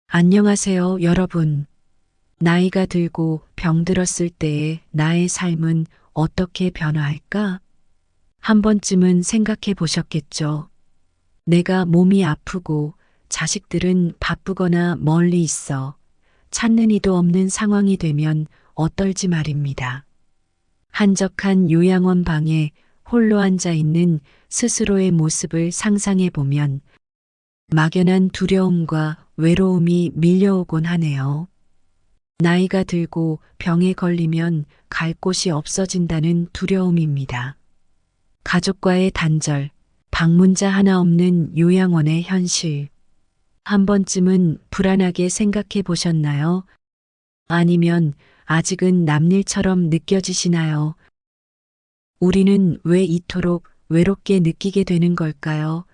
안녕하세요, 여러분. 나이가 들고 병들었을 때의 나의 삶은 어떻게 변화할까? 한 번쯤은 생각해 보셨겠죠. 내가 몸이 아프고 자식들은 바쁘거나 멀리 있어 찾는 이도 없는 상황이 되면 어떨지 말입니다. 한적한 요양원 방에 홀로 앉아 있는 스스로의 모습을 상상해 보면 막연한 두려움과 외로움이 밀려오곤 하네요. 나이가 들고 병에 걸리면 갈 곳이 없어진다는 두려움입니다. 가족과의 단절, 방문자 하나 없는 요양원의 현실. 한 번쯤은 불안하게 생각해 보셨나요? 아니면 아직은 남일처럼 느껴지시나요? 우리는 왜 이토록 외롭게 느끼게 되는 걸까요?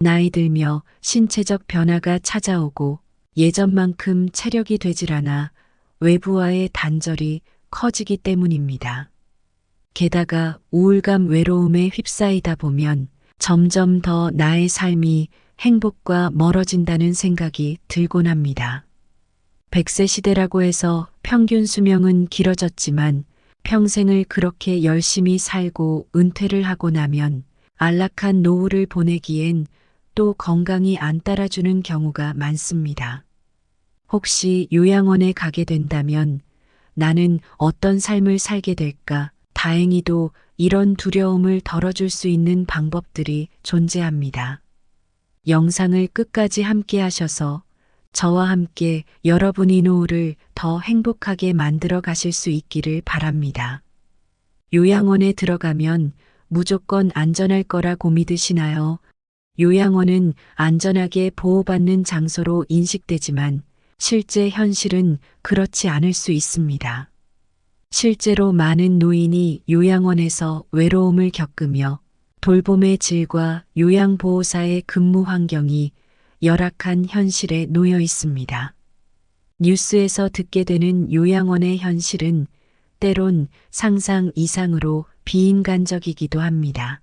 나이 들며 신체적 변화가 찾아오고 예전만큼 체력이 되질 않아 외부와의 단절이 커지기 때문입니다. 게다가 우울감 외로움에 휩싸이다 보면 점점 더 나의 삶이 행복과 멀어진다는 생각이 들곤 합니다. 100세 시대라고 해서 평균 수명은 길어졌지만 평생을 그렇게 열심히 살고 은퇴를 하고 나면 안락한 노후를 보내기엔 또 건강이 안 따라주는 경우가 많습니다. 혹시 요양원에 가게 된다면 나는 어떤 삶을 살게 될까? 다행히도 이런 두려움을 덜어줄 수 있는 방법들이 존재합니다. 영상을 끝까지 함께 하셔서 저와 함께 여러분의 노후를 더 행복하게 만들어 가실 수 있기를 바랍니다. 요양원에 들어가면 무조건 안전할 거라고 믿으시나요? 요양원은 안전하게 보호받는 장소로 인식되지만 실제 현실은 그렇지 않을 수 있습니다. 실제로 많은 노인이 요양원에서 외로움을 겪으며 돌봄의 질과 요양보호사의 근무 환경이 열악한 현실에 놓여 있습니다. 뉴스에서 듣게 되는 요양원의 현실은 때론 상상 이상으로 비인간적이기도 합니다.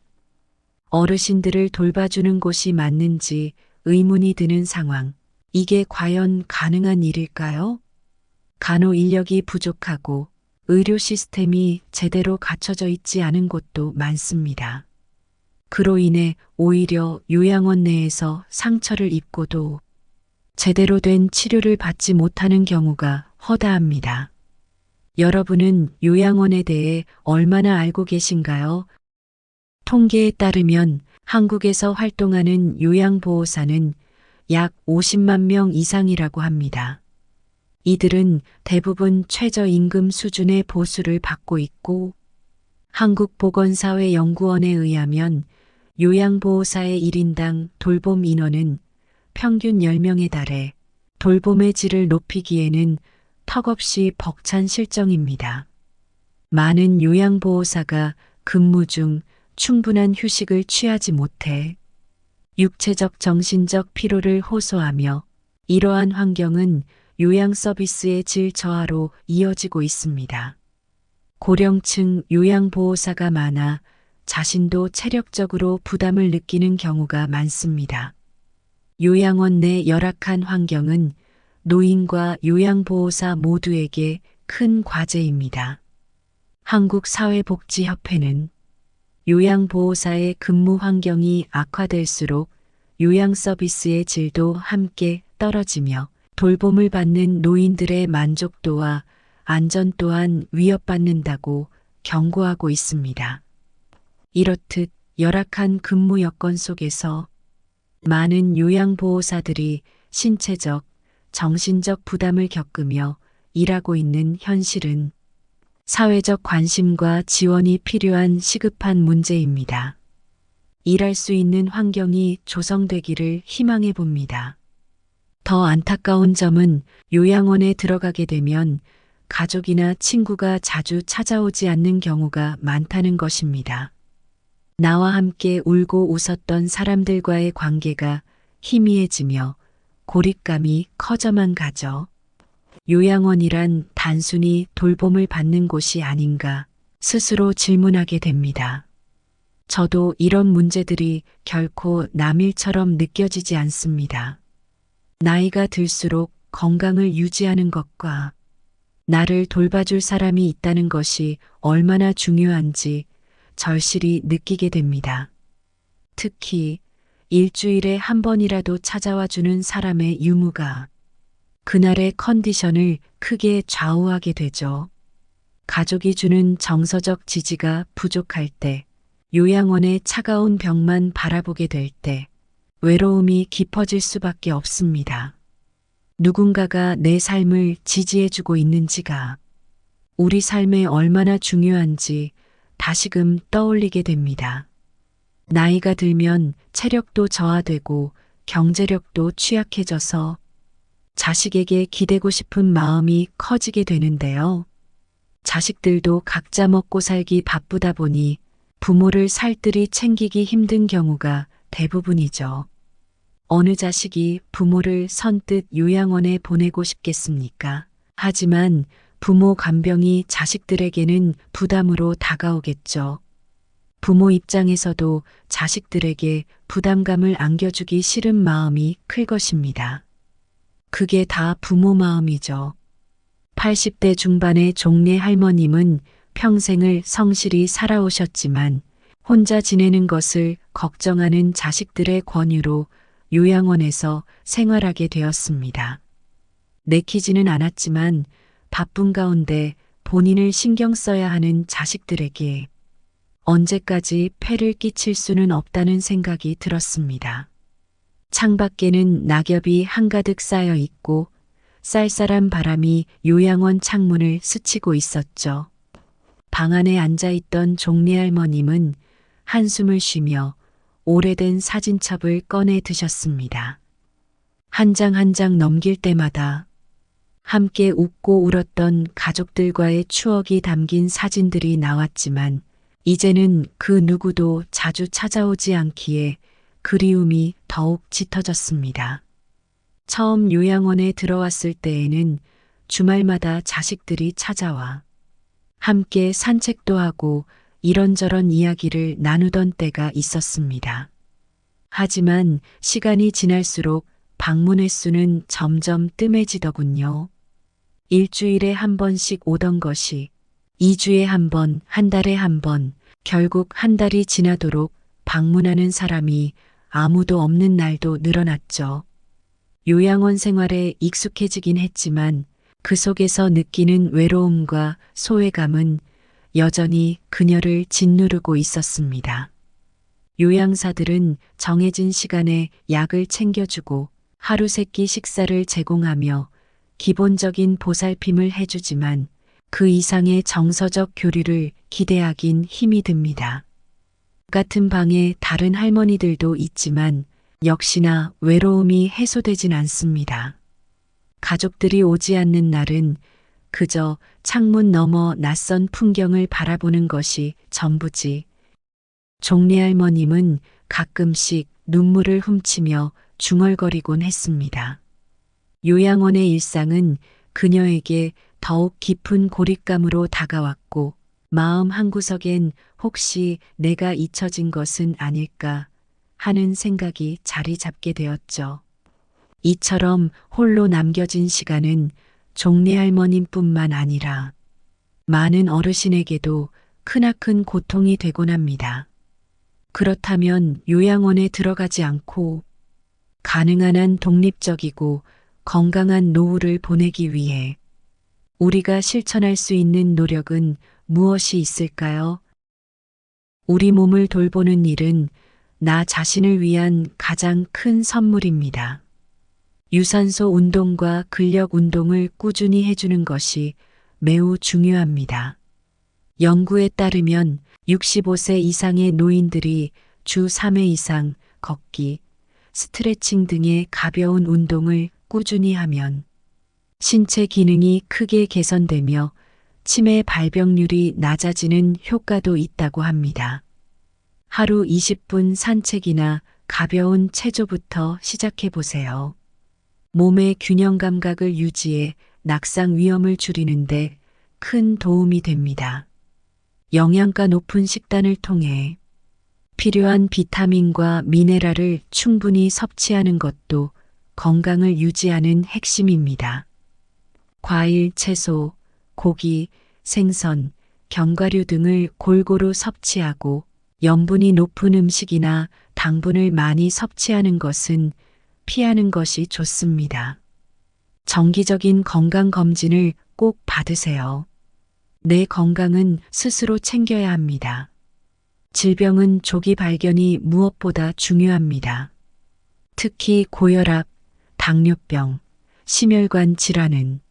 어르신들을 돌봐주는 곳이 맞는지 의문이 드는 상황. 이게 과연 가능한 일일까요? 간호 인력이 부족하고 의료 시스템이 제대로 갖춰져 있지 않은 곳도 많습니다. 그로 인해 오히려 요양원 내에서 상처를 입고도 제대로 된 치료를 받지 못하는 경우가 허다합니다. 여러분은 요양원에 대해 얼마나 알고 계신가요? 통계에 따르면 한국에서 활동하는 요양보호사는 약 50만 명 이상이라고 합니다. 이들은 대부분 최저임금 수준의 보수를 받고 있고 한국보건사회연구원에 의하면 요양보호사의 1인당 돌봄 인원은 평균 10명에 달해 돌봄의 질을 높이기에는 턱없이 벅찬 실정입니다. 많은 요양보호사가 근무 중 충분한 휴식을 취하지 못해 육체적 정신적 피로를 호소하며 이러한 환경은 요양 서비스의 질 저하로 이어지고 있습니다. 고령층 요양보호사가 많아 자신도 체력적으로 부담을 느끼는 경우가 많습니다. 요양원 내 열악한 환경은 노인과 요양보호사 모두에게 큰 과제입니다. 한국사회복지협회는 요양보호사의 근무 환경이 악화될수록 요양 서비스의 질도 함께 떨어지며 돌봄을 받는 노인들의 만족도와 안전 또한 위협받는다고 경고하고 있습니다. 이렇듯 열악한 근무 여건 속에서 많은 요양보호사들이 신체적, 정신적 부담을 겪으며 일하고 있는 현실은 사회적 관심과 지원이 필요한 시급한 문제입니다. 일할 수 있는 환경이 조성되기를 희망해 봅니다. 더 안타까운 점은 요양원에 들어가게 되면 가족이나 친구가 자주 찾아오지 않는 경우가 많다는 것입니다. 나와 함께 울고 웃었던 사람들과의 관계가 희미해지며 고립감이 커져만 가죠. 요양원이란 단순히 돌봄을 받는 곳이 아닌가 스스로 질문하게 됩니다. 저도 이런 문제들이 결코 남일처럼 느껴지지 않습니다. 나이가 들수록 건강을 유지하는 것과 나를 돌봐줄 사람이 있다는 것이 얼마나 중요한지 절실히 느끼게 됩니다. 특히 일주일에 한 번이라도 찾아와 주는 사람의 유무가 그날의 컨디션을 크게 좌우하게 되죠. 가족이 주는 정서적 지지가 부족할 때, 요양원의 차가운 벽만 바라보게 될 때, 외로움이 깊어질 수밖에 없습니다. 누군가가 내 삶을 지지해주고 있는지가 우리 삶에 얼마나 중요한지 다시금 떠올리게 됩니다. 나이가 들면 체력도 저하되고 경제력도 취약해져서 자식에게 기대고 싶은 마음이 커지게 되는데요. 자식들도 각자 먹고 살기 바쁘다 보니 부모를 살뜰히 챙기기 힘든 경우가 대부분이죠. 어느 자식이 부모를 선뜻 요양원에 보내고 싶겠습니까? 하지만 부모 간병이 자식들에게는 부담으로 다가오겠죠. 부모 입장에서도 자식들에게 부담감을 안겨주기 싫은 마음이 클 것입니다. 그게 다 부모 마음이죠. 80대 중반의 종례 할머님은 평생을 성실히 살아오셨지만 혼자 지내는 것을 걱정하는 자식들의 권유로 요양원에서 생활하게 되었습니다. 내키지는 않았지만 바쁜 가운데 본인을 신경 써야 하는 자식들에게 언제까지 폐를 끼칠 수는 없다는 생각이 들었습니다. 창밖에는 낙엽이 한가득 쌓여 있고 쌀쌀한 바람이 요양원 창문을 스치고 있었죠. 방 안에 앉아있던 종례 할머님은 한숨을 쉬며 오래된 사진첩을 꺼내 드셨습니다. 한 장 한 장 넘길 때마다 함께 웃고 울었던 가족들과의 추억이 담긴 사진들이 나왔지만 이제는 그 누구도 자주 찾아오지 않기에 그리움이 더욱 짙어졌습니다. 처음 요양원에 들어왔을 때에는 주말마다 자식들이 찾아와 함께 산책도 하고 이런저런 이야기를 나누던 때가 있었습니다. 하지만 시간이 지날수록 방문 횟수는 점점 뜸해지더군요. 일주일에 한 번씩 오던 것이 2주에 한 번, 한 달에 한 번, 결국 한 달이 지나도록 방문하는 사람이 아무도 없는 날도 늘어났죠. 요양원 생활에 익숙해지긴 했지만 그 속에서 느끼는 외로움과 소외감은 여전히 그녀를 짓누르고 있었습니다. 요양사들은 정해진 시간에 약을 챙겨주고 하루 세끼 식사를 제공하며 기본적인 보살핌을 해주지만 그 이상의 정서적 교류를 기대하긴 힘이 듭니다. 같은 방에 다른 할머니들도 있지만 역시나 외로움이 해소되진 않습니다. 가족들이 오지 않는 날은 그저 창문 너머 낯선 풍경을 바라보는 것이 전부지. 종례 할머님은 가끔씩 눈물을 훔치며 중얼거리곤 했습니다. 요양원의 일상은 그녀에게 더욱 깊은 고립감으로 다가왔고 마음 한구석엔 혹시 내가 잊혀진 것은 아닐까 하는 생각이 자리 잡게 되었죠. 이처럼 홀로 남겨진 시간은 종례 할머님뿐만 아니라 많은 어르신에게도 크나큰 고통이 되곤 합니다. 그렇다면 요양원에 들어가지 않고 가능한 한 독립적이고 건강한 노후를 보내기 위해 우리가 실천할 수 있는 노력은 무엇이 있을까요? 우리 몸을 돌보는 일은 나 자신을 위한 가장 큰 선물입니다. 유산소 운동과 근력 운동을 꾸준히 해주는 것이 매우 중요합니다. 연구에 따르면 65세 이상의 노인들이 주 3회 이상 걷기, 스트레칭 등의 가벼운 운동을 꾸준히 하면 신체 기능이 크게 개선되며 치매 발병률이 낮아지는 효과도 있다고 합니다. 하루 20분 산책이나 가벼운 체조부터 시작해 보세요. 몸의 균형 감각을 유지해 낙상 위험을 줄이는데 큰 도움이 됩니다. 영양가 높은 식단을 통해 필요한 비타민과 미네랄을 충분히 섭취하는 것도 건강을 유지하는 핵심입니다. 과일, 채소, 고기, 생선, 견과류 등을 골고루 섭취하고 염분이 높은 음식이나 당분을 많이 섭취하는 것은 피하는 것이 좋습니다. 정기적인 건강검진을 꼭 받으세요. 내 건강은 스스로 챙겨야 합니다. 질병은 조기 발견이 무엇보다 중요합니다. 특히 고혈압, 당뇨병, 심혈관 질환은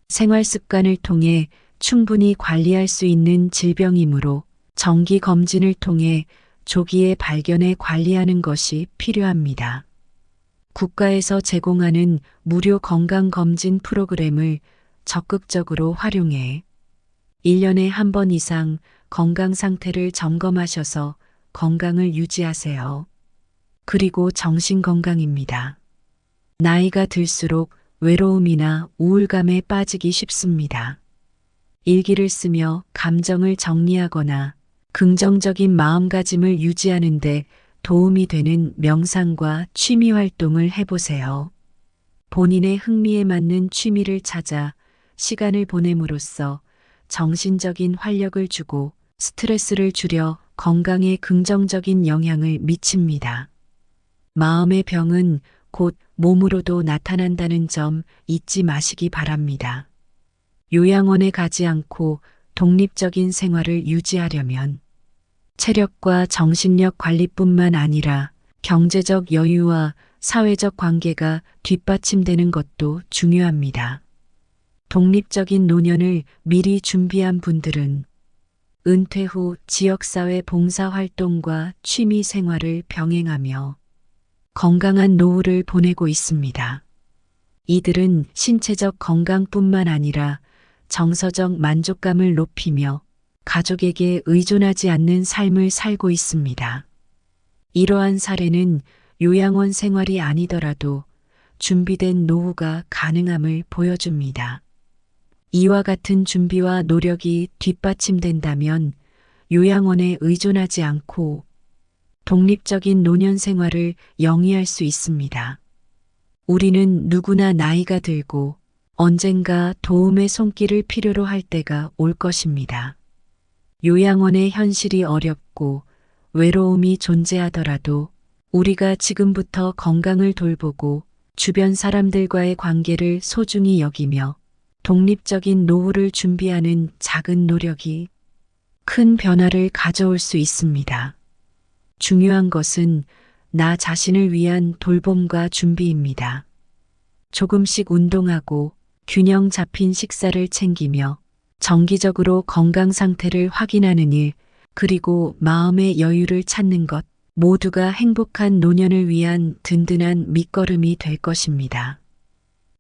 생활 습관을 통해 충분히 관리할 수 있는 질병이므로 정기 검진을 통해 조기에 발견해 관리하는 것이 필요합니다. 국가에서 제공하는 무료 건강검진 프로그램을 적극적으로 활용해 1년에 한 번 이상 건강 상태를 점검하셔서 건강을 유지하세요. 그리고 정신 건강입니다. 나이가 들수록 외로움이나 우울감에 빠지기 쉽습니다. 일기를 쓰며 감정을 정리하거나 긍정적인 마음가짐을 유지하는 데 도움이 되는 명상과 취미 활동을 해보세요. 본인의 흥미에 맞는 취미를 찾아 시간을 보냄으로써 정신적인 활력을 주고 스트레스를 줄여 건강에 긍정적인 영향을 미칩니다. 마음의 병은 곧 몸으로도 나타난다는 점 잊지 마시기 바랍니다. 요양원에 가지 않고 독립적인 생활을 유지하려면 체력과 정신력 관리뿐만 아니라 경제적 여유와 사회적 관계가 뒷받침되는 것도 중요합니다. 독립적인 노년을 미리 준비한 분들은 은퇴 후 지역사회 봉사활동과 취미 생활을 병행하며 건강한 노후를 보내고 있습니다. 이들은 신체적 건강뿐만 아니라 정서적 만족감을 높이며 가족에게 의존하지 않는 삶을 살고 있습니다. 이러한 사례는 요양원 생활이 아니더라도 준비된 노후가 가능함을 보여줍니다. 이와 같은 준비와 노력이 뒷받침된다면 요양원에 의존하지 않고 독립적인 노년 생활을 영위할 수 있습니다. 우리는 누구나 나이가 들고 언젠가 도움의 손길을 필요로 할 때가 올 것입니다. 요양원의 현실이 어렵고 외로움이 존재하더라도 우리가 지금부터 건강을 돌보고 주변 사람들과의 관계를 소중히 여기며 독립적인 노후를 준비하는 작은 노력이 큰 변화를 가져올 수 있습니다. 중요한 것은 나 자신을 위한 돌봄과 준비입니다. 조금씩 운동하고 균형 잡힌 식사를 챙기며 정기적으로 건강 상태를 확인하는 일, 그리고 마음의 여유를 찾는 것, 모두가 행복한 노년을 위한 든든한 밑거름이 될 것입니다.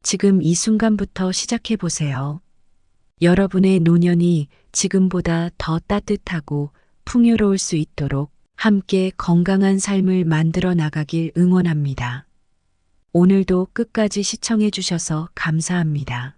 지금 이 순간부터 시작해 보세요. 여러분의 노년이 지금보다 더 따뜻하고 풍요로울 수 있도록 함께 건강한 삶을 만들어 나가길 응원합니다. 오늘도 끝까지 시청해 주셔서 감사합니다.